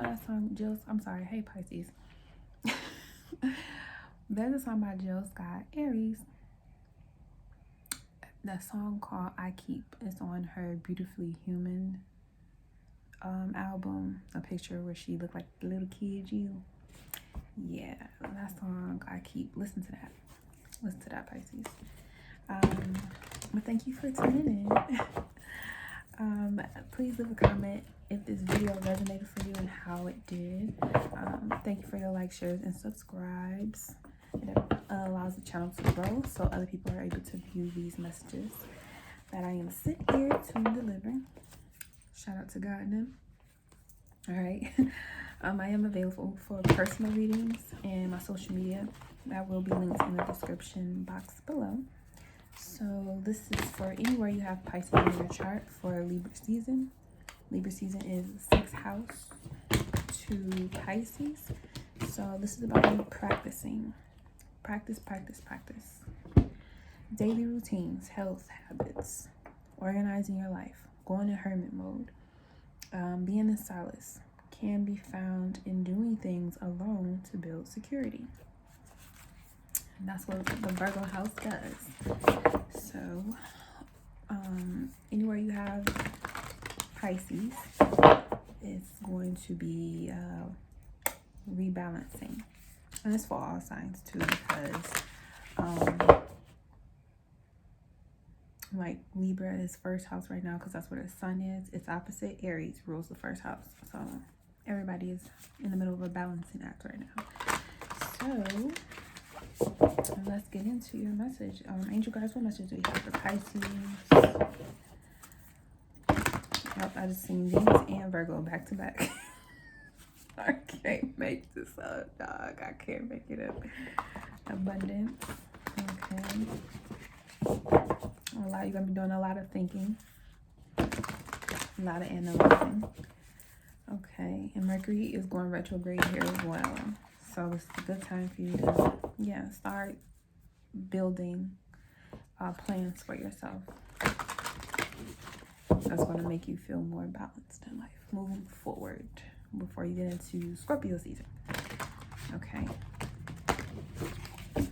know that song, Jill? I'm sorry. Hey, Pisces. There's a song by Jill Scott, Aries. That song called I Keep is on her Beautifully Human album. A picture where she looked like the little kid you. Yeah, that song I Keep. Listen to that. Listen to that, Pisces. But thank you for tuning in. Please leave a comment if this video resonated for you and how it did. Thank you for your likes, shares, and subscribes. It allows the channel to grow so other people are able to view these messages that I am sitting here to deliver. Shout out to God and them. All right. I am available for personal readings and my social media. That will be linked in the description box below. So this is for anywhere you have Pisces in your chart for Libra season. Libra season is 6th house to Pisces. So this is about you practicing. Practice. Daily routines, health habits, organizing your life, going in hermit mode, being in solace can be found in doing things alone to build security. And that's what the Virgo house does. So anywhere you have Pisces, it's going to be rebalancing. And it's for all signs too, because like Libra is first house right now because that's where the sun is. It's opposite. Aries rules the first house. So everybody is in the middle of a balancing act right now. So let's get into your message. Angel guys, what message do you have for Pisces? Yep, I just seen these and Virgo back to back. I can't make this up, dog. I can't make it up. Abundance. Okay. You're gonna be doing a lot of thinking, a lot of analyzing. Okay, and Mercury is going retrograde here as well. So it's a good time for you to, start building plans for yourself. That's going to make you feel more balanced in life moving forward before you get into Scorpio season. Okay.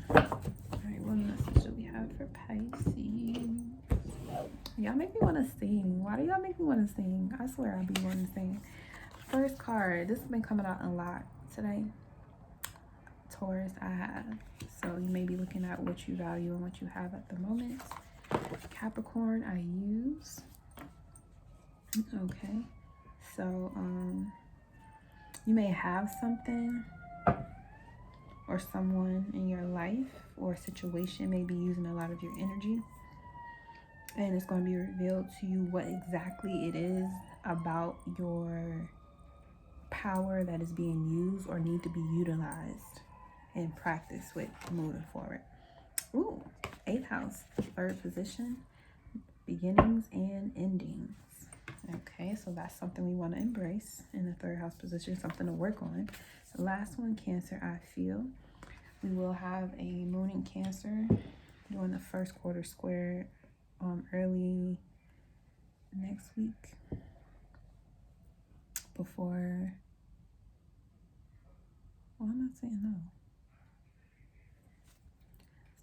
All right, what message do we have for Pisces? Y'all make me want to sing. Why do y'all make me want to sing? I swear I be wanting to sing. First card. This has been coming out a lot today. Taurus, I have. So you may be looking at what you value and what you have at the moment. Capricorn, I use. Okay. So you may have something or someone in your life or situation may be using a lot of your energy. And it's going to be revealed to you what exactly it is about your power that is being used or need to be utilized and practice with moving forward. Ooh, 8th house, 3rd position, beginnings and endings. Okay, so that's something we want to embrace in the 3rd house position, something to work on. The last one, Cancer, I feel. We will have a moon in Cancer during the 1st quarter square early next week before, well, I'm not saying no.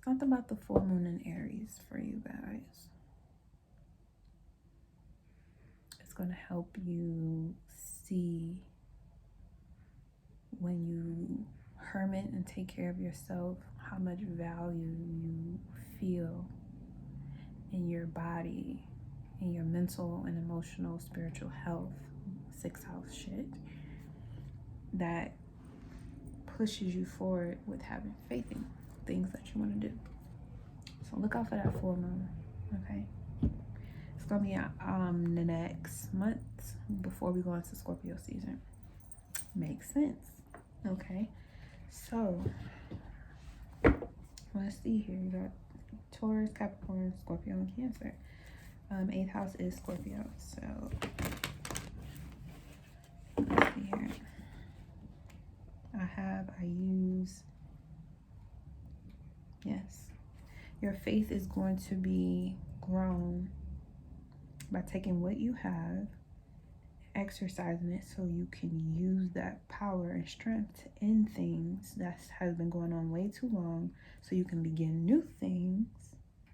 Something about the full moon in Aries for you guys. It's going to help you see when you hermit and take care of yourself, how much value you feel in your body, in your mental and emotional, spiritual health, 6th house shit, that pushes you forward with having faith in things that you want to do. So look out for that full moon, okay? It's gonna be the next month before we go into Scorpio season. Makes sense, okay? So let's see here. You got Taurus, Capricorn, Scorpio, and Cancer. 8th house is Scorpio, so let's see here. I use, yes. Your faith is going to be grown by taking what you have exercising it so you can use that power and strength in things that has been going on way too long, so you can begin new things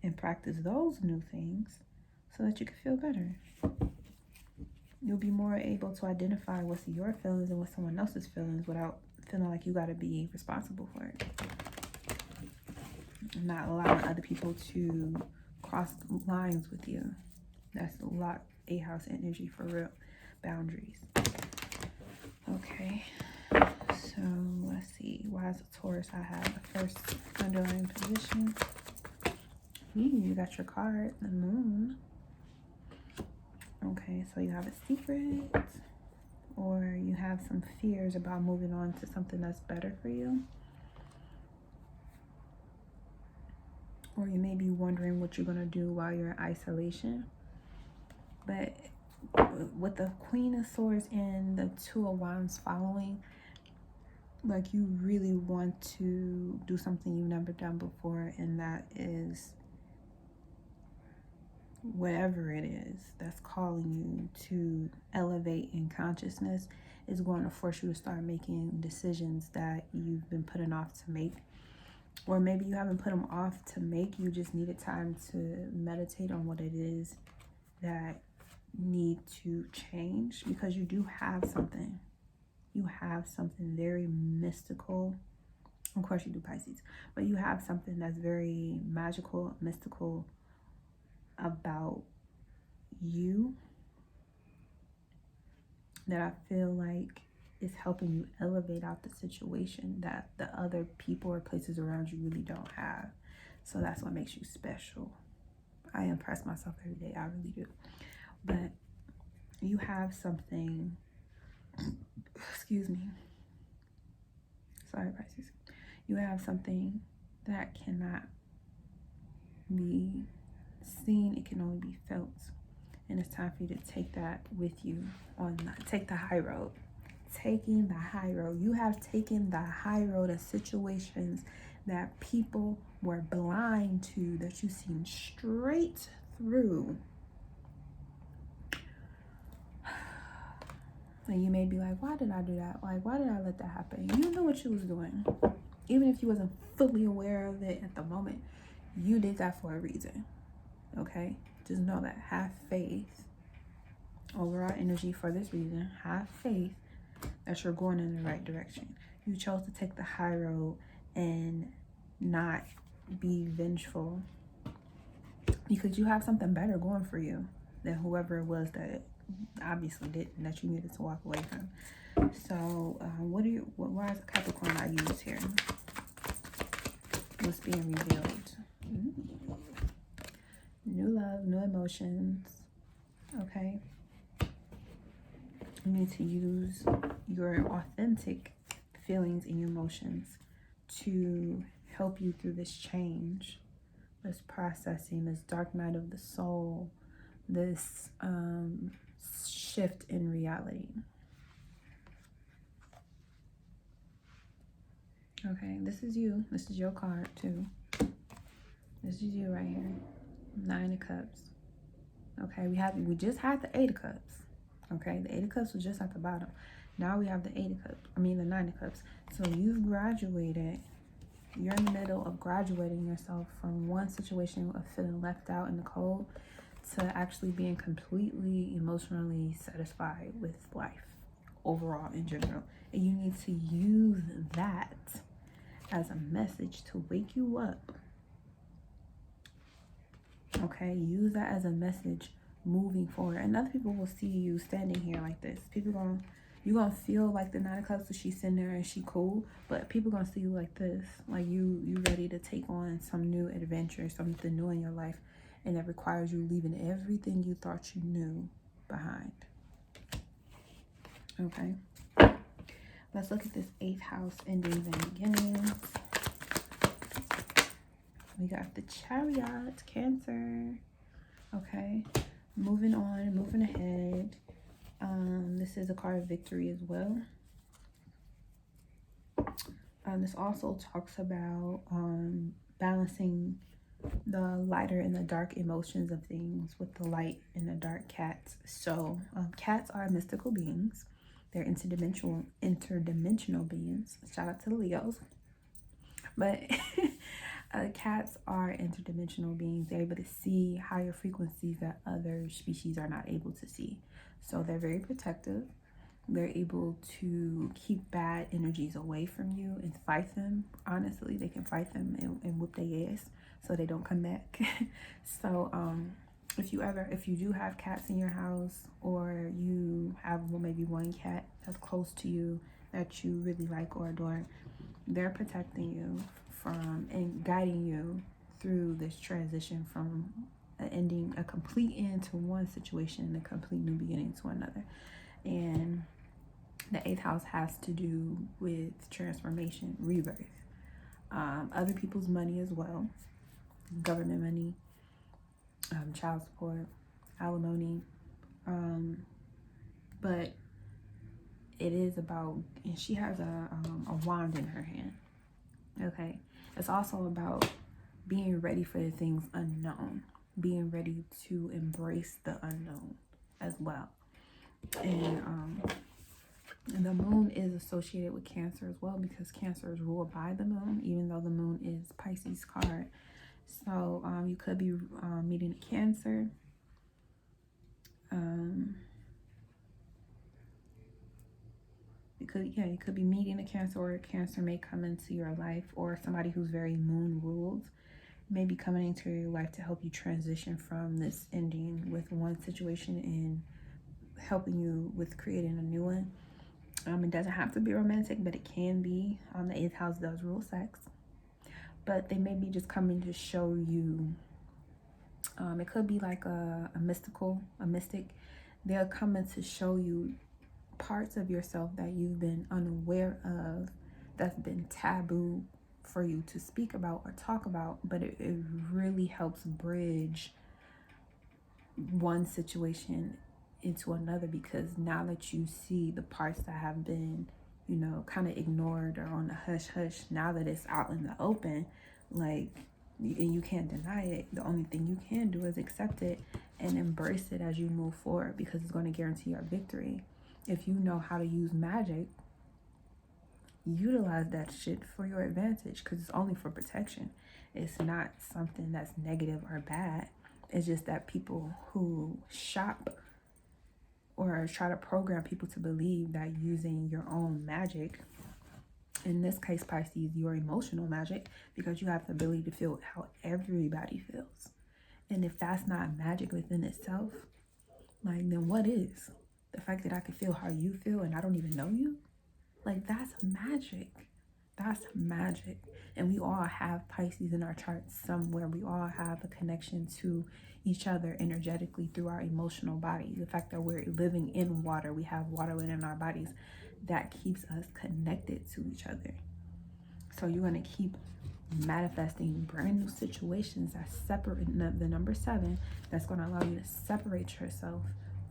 and practice those new things so that you can feel better. You'll be more able to identify what's your feelings and what's someone else's feelings without feeling like you got to be responsible for it. Not allowing other people to cross lines with you. That's a lot 8th house energy for real. Boundaries. Okay, so let's see. Why is a Taurus? I have the first underlying position. You got your card, the Moon. Okay, so you have a secret, or you have some fears about moving on to something that's better for you. Or you may be wondering what you're going to do while you're in isolation. But with the Queen of Swords and the Two of Wands following, like you really want to do something you've never done before, and that is whatever it is that's calling you to elevate in consciousness is going to force you to start making decisions that you've been putting off to make. Or maybe you haven't put them off to make, you just needed time to meditate on what it is that need to change, because you do have something. You have something very mystical. Of course you do, Pisces, but you have something that's very magical, mystical about you that I feel like is helping you elevate out the situation that the other people or places around you really don't have. So that's what makes you special. I impress myself every day, I really do. But you have something, excuse me, sorry Pisces, you have something that cannot be seen, it can only be felt. And it's time for you to take that with you on, take the high road. Taking the high road. You have taken the high road of situations that people were blind to, that you seen straight through. And you may be like, why did I do that? Like, why did I let that happen? You knew what you was doing. Even if you wasn't fully aware of it at the moment, you did that for a reason. Okay? Just know that. Have faith. Overall energy for this reason. Have faith that you're going in the right direction. You chose to take the high road and not be vengeful, because you have something better going for you than whoever it was that obviously didn't, that you needed to walk away from. So why is the Capricorn not used here? What's being revealed? New love, new emotions. Okay, you need to use your authentic feelings and your emotions to help you through this change, this processing, this dark night of the soul, this shift in reality. Okay, this is you. This is your card too. This is you right here. 9 of Cups. Okay, we just had the 8 of Cups. Okay, the 8 of Cups was just at the bottom. Now we have the 8 of Cups. I mean the 9 of Cups. So you've graduated. You're in the middle of graduating yourself from one situation of feeling left out in the cold to actually being completely emotionally satisfied with life overall in general. And you need to use that as a message to wake you up. Okay, use that as a message moving forward. And other people will see you standing here like this. You're gonna feel like the 9 of Cups, so she's sitting there and she cool, but people gonna see you like this, like you ready to take on some new adventure, something new in your life, and that requires you leaving everything you thought you knew behind. Okay, let's look at this 8th house, endings and beginnings. We got the Chariot, Cancer. Okay, moving on, moving ahead. This is a card of victory as well. This also talks about balancing the lighter and the dark emotions of things with the light and the dark cats. So cats are mystical beings. They're interdimensional beings. Shout out to the Leos. But cats are interdimensional beings. They're able to see higher frequencies that other species are not able to see. So they're very protective. They're able to keep bad energies away from you and fight them. Honestly, they can fight them and whip their ass so they don't come back. So if you do have cats in your house, or you have maybe one cat that's close to you that you really like or adore, they're protecting you from and guiding you through this transition from a complete end to one situation and a complete new beginning to another. And the 8th house has to do with transformation, rebirth, other people's money as well, government money, child support, alimony, but it is about, and she has a wand in her hand. Okay, it's also about being ready for the things unknown, being ready to embrace the unknown as well. And the moon is associated with Cancer as well, because Cancer is ruled by the moon, even though the moon is Pisces card. So you could be meeting a Cancer. You could be meeting a Cancer, or a Cancer may come into your life, or somebody who's very moon ruled may be coming into your life to help you transition from this ending with one situation and helping you with creating a new one. It doesn't have to be romantic, but it can be. The 8th house does rule sex, but they may be just coming to show you. It could be like a mystic. They're coming to show you parts of yourself that you've been unaware of, that's been taboo for you to speak about or talk about, but it really helps bridge one situation into another, because now that you see the parts that have been, kind of ignored or on the hush hush, now that it's out in the open, and you can't deny it, the only thing you can do is accept it and embrace it as you move forward, because it's going to guarantee your victory. If you know how to use magic, utilize that shit for your advantage, because it's only for protection. It's not something that's negative or bad. It's just that people who shop or try to program people to believe that using your own magic, in this case Pisces, your emotional magic, because you have the ability to feel how everybody feels, and if that's not magic within itself, then what is? The fact that I can feel how you feel and I don't even know you, that's magic. That's magic. And we all have Pisces in our charts somewhere. We all have a connection to each other energetically through our emotional body. The fact that we're living in water, we have water within our bodies, that keeps us connected to each other. So you're going to keep manifesting brand new situations that separate the number 7, that's going to allow you to separate yourself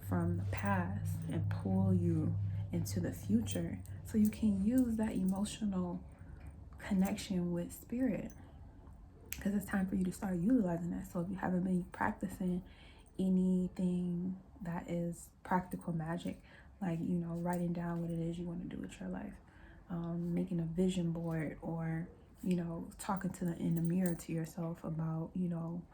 from the past and pull you into the future, so you can use that emotional connection with spirit, because it's time for you to start utilizing that. So if you haven't been practicing anything that is practical magic, writing down what it is you want to do with your life, making a vision board, or talking in the mirror to yourself about,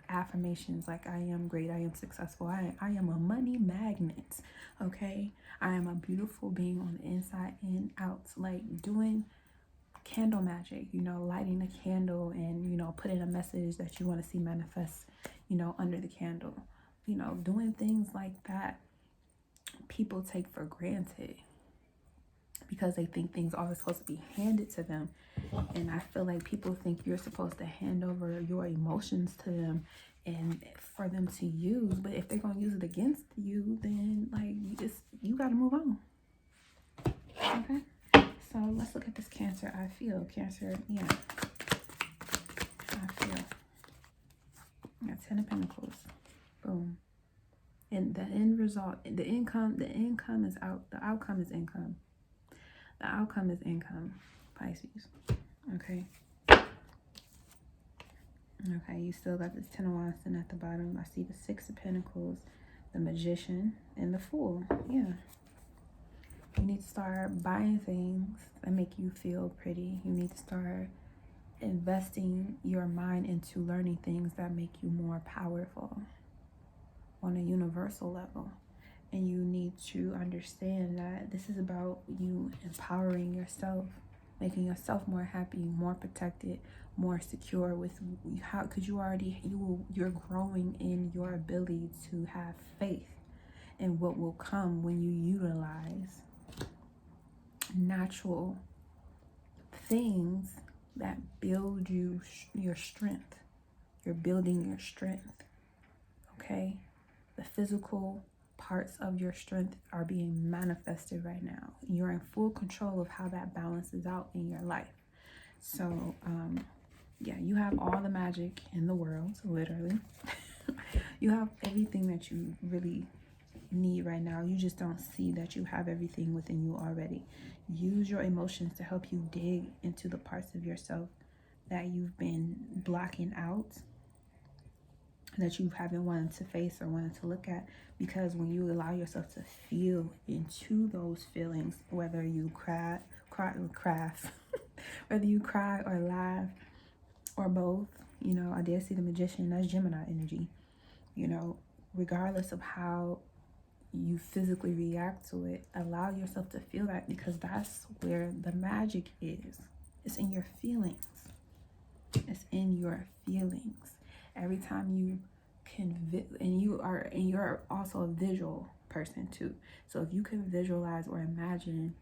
affirmations like, I am great, I am successful, I am a money magnet, okay? I am a beautiful being on the inside and out. Doing candle magic, lighting a candle and, putting a message that you want to see manifest, under the candle, doing things like that. People take for granted because they think things are supposed to be handed to them. And I feel like people think you're supposed to hand over your emotions to them and for them to use. But if they're going to use it against you, then you got to move on. Okay? So let's look at this Cancer. I feel Cancer. Yeah. I feel. Yeah, 10 of Pentacles. Boom. And the end result, the income is out. The outcome is income. The outcome is income, Pisces. Okay. Okay, you still got this 10 of Wands sitting at the bottom. I see the 6 of Pentacles, the Magician, and the Fool. Yeah. You need to start buying things that make you feel pretty. You need to start investing your mind into learning things that make you more powerful on a universal level. And you need to understand that this is about you empowering yourself, making yourself more happy, more protected, more secure with how, because you're growing in your ability to have faith in what will come when you utilize natural things that build your strength. You're building your strength. Okay, the physical parts of your strength are being manifested right now. You're in full control of how that balances out in your life. So yeah, you have all the magic in the world, literally. You have everything that you really need right now. You just don't see that you have everything within you already. Use your emotions to help you dig into the parts of yourself that you've been blocking out, that you haven't wanted to face or wanted to look at. Because when you allow yourself to feel into those feelings, whether you cry whether you cry or laugh or both, you know, I did see the Magician, that's Gemini energy, you know, regardless of how you physically react to it, allow yourself to feel that, because that's where the magic is. It's in your feelings. It's in your feelings. Every time you can and you're also a visual person too. So if you can visualize or imagine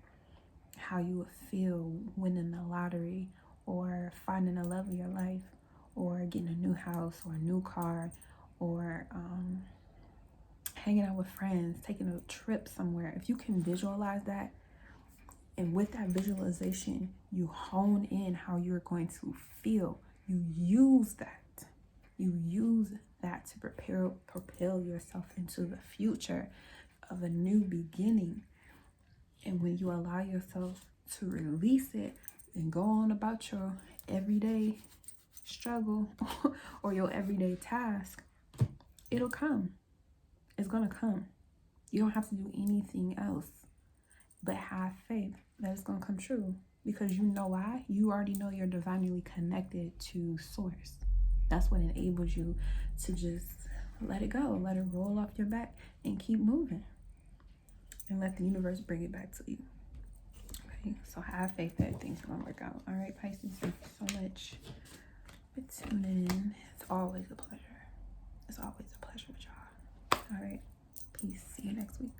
how you would feel winning the lottery, or finding the love of your life, or getting a new house or a new car, or hanging out with friends, taking a trip somewhere. If you can visualize that, and with that visualization, you hone in how you're going to feel. You use that. You use that to propel yourself into the future of a new beginning. And when you allow yourself to release it and go on about your everyday struggle or your everyday task, it'll come. It's gonna come. You don't have to do anything else but have faith that it's gonna come true. Because you know why? You already know you're divinely connected to source. That's what enables you to just let it go, let it roll off your back, and keep moving, and let the universe bring it back to you. Okay, so have faith that things are gonna work out. All right, Pisces, thank you so much for tuning in. It's always a pleasure. It's always a pleasure with y'all. All right, peace. See you next week.